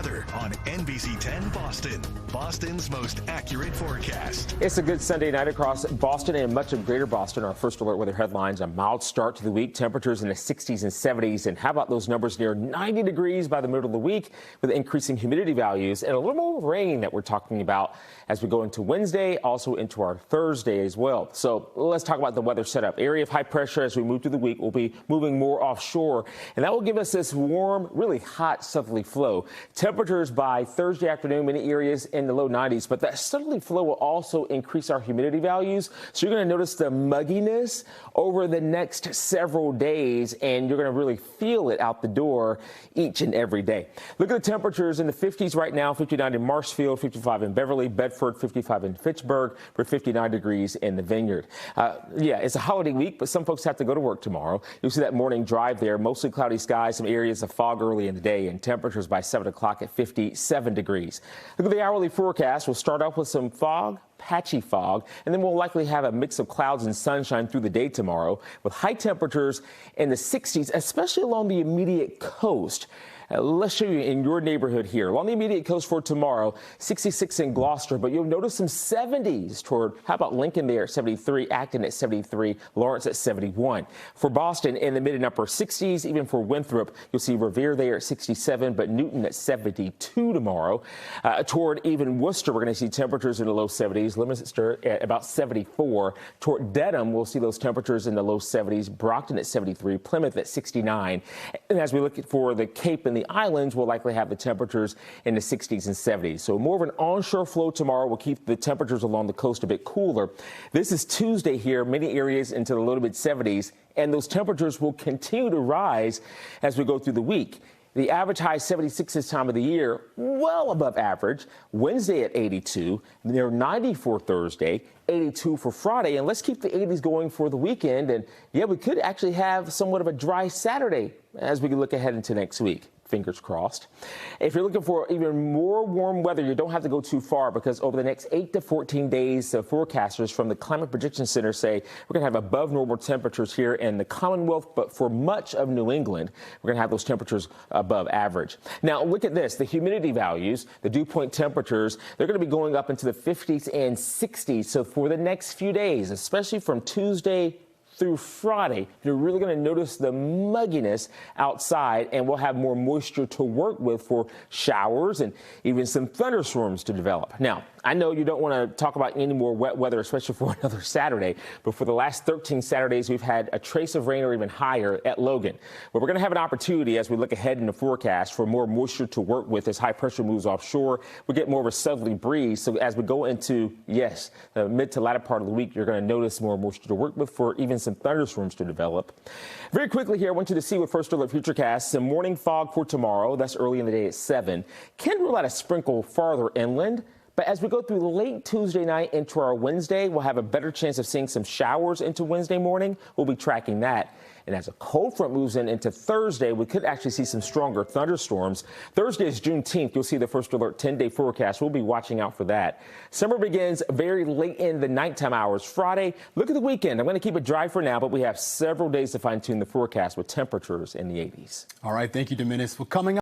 weather on NBC 10 Boston, Boston's most accurate forecast. It's a good Sunday night across Boston and much of greater Boston. Our first alert weather headlines: a mild start to the week, temperatures in the 60s and 70s. And how about those numbers near 90 degrees by the middle of the week with increasing humidity values and a little more rain that we're talking about as we go into Wednesday, also into our Thursday as well. So let's talk about the weather setup. Area of high pressure as we move through the week will be moving more offshore, and that will give us this warm, really hot southerly flow. Temperatures by Thursday afternoon, many areas in the low 90s, but that southerly flow will also increase our humidity values. So you're going to notice the mugginess over the next several days, and you're going to really feel it out the door each and every day. Look at the temperatures in the 50s right now: 59 in Marshfield, 55 in Beverly, Bedford, 55 in Fitchburg, for 59 degrees in the Vineyard. Yeah, it's a holiday week, but some folks have to go to work tomorrow. You'll see that morning drive there, mostly cloudy skies, some areas of fog early in the day, and temperatures by 7 o'clock at 57 degrees. Look at the hourly forecast. We'll start off with some fog, patchy fog, and then we'll likely have a mix of clouds and sunshine through the day tomorrow with high temperatures in the 60s, especially along the immediate coast. Let's show you in your neighborhood here. Along the immediate coast for tomorrow, 66 in Gloucester, but you'll notice some 70s toward, how about Lincoln there at 73, Acton at 73, Lawrence at 71. For Boston, in the mid and upper 60s, even for Winthrop, you'll see Revere there at 67, but Newton at 72 tomorrow. Toward even Worcester, we're going to see temperatures in the low 70s, Leominster at about 74. Toward Dedham, we'll see those temperatures in the low 70s, Brockton at 73, Plymouth at 69. And as we look for the Cape and the islands, will likely have the temperatures in the 60s and 70s. So more of an onshore flow tomorrow will keep the temperatures along the coast a bit cooler. This is Tuesday here, many areas into the low to mid 70s, and those temperatures will continue to rise as we go through the week. The average high 76 this time of the year, well above average. Wednesday at 82, near 90 for Thursday, 82 for Friday. And let's keep the 80s going for the weekend. And yeah, we could actually have somewhat of a dry Saturday as we look ahead into next week. Fingers crossed. If you're looking for even more warm weather, you don't have to go too far, because over the next 8 to 14 days, the forecasters from the Climate Prediction Center say we're going to have above normal temperatures here in the Commonwealth, but for much of New England, we're going to have those temperatures above average. Now, look at this. The humidity values, the dew point temperatures, they're going to be going up into the 50s and 60s. So for the next few days, especially from Tuesday through Friday, you're really going to notice the mugginess outside, and we'll have more moisture to work with for showers and even some thunderstorms to develop. Now, I know you don't want to talk about any more wet weather, especially for another Saturday, but for the last 13 Saturdays, we've had a trace of rain or even higher at Logan. But we're going to have an opportunity as we look ahead in the forecast for more moisture to work with as high pressure moves offshore. We get more of a southerly breeze. So as we go into, yes, the mid to latter part of the week, you're going to notice more moisture to work with for even some thunderstorms to develop. Very quickly here, I want you to see with First Alert Futurecast some morning fog for tomorrow. That's early in the day at 7. Can rule out a sprinkle farther inland. But as we go through late Tuesday night into our Wednesday, we'll have a better chance of seeing some showers into Wednesday morning. We'll be tracking that. And as a cold front moves in into Thursday, we could actually see some stronger thunderstorms. Thursday is Juneteenth. You'll see the First Alert 10-day forecast. We'll be watching out for that. Summer begins very late in the nighttime hours. Friday, look at the weekend. I'm going to keep it dry for now, but we have several days to fine-tune the forecast with temperatures in the 80s. All right. Thank you, Dominic. Well, coming up.